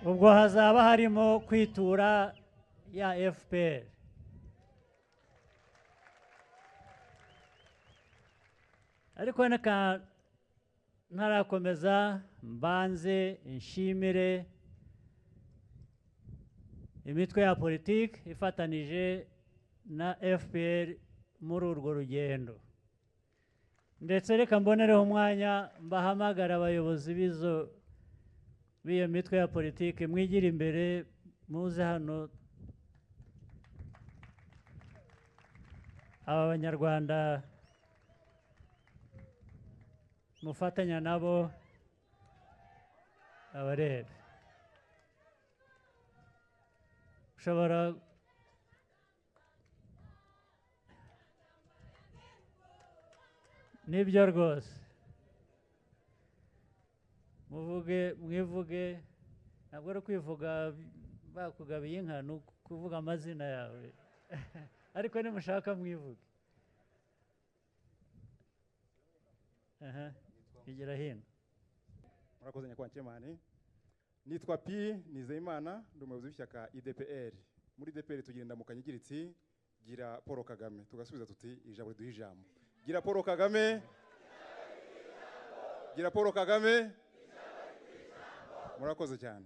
ubwo hazaba harimo kwitura ya FPR. ariko ntarakomeza mbanze nshimire imitwe ya politiki ifatanije na FPR muri urwo rugendo, ndetse reka mbonereho umwanya mbahamagara abayobozi b'iyo mitwe ya politiki, mwigira imbere muze hano. aba banyarwanda mufatanya nabo abarebe. ushobora nibyo rwose, mwivuge, ntabwo ari kwivuga bakugabiye inka, ni ukuvuga amazina yawe ariko nimushaka mwivuge. Igira hino. Murakoze nyakubahwa Chairman. Nitwa P Nizeyimana, ndi umuyobozi w'ishyaka IDPR. Muri IDPR tugenda mu kanyigiritsi gira Paul Kagame, tugasubiza tuti ijambo riduha ijambo. Gira Paul Kagame, gira Paul Kagame. Murakoze cyane.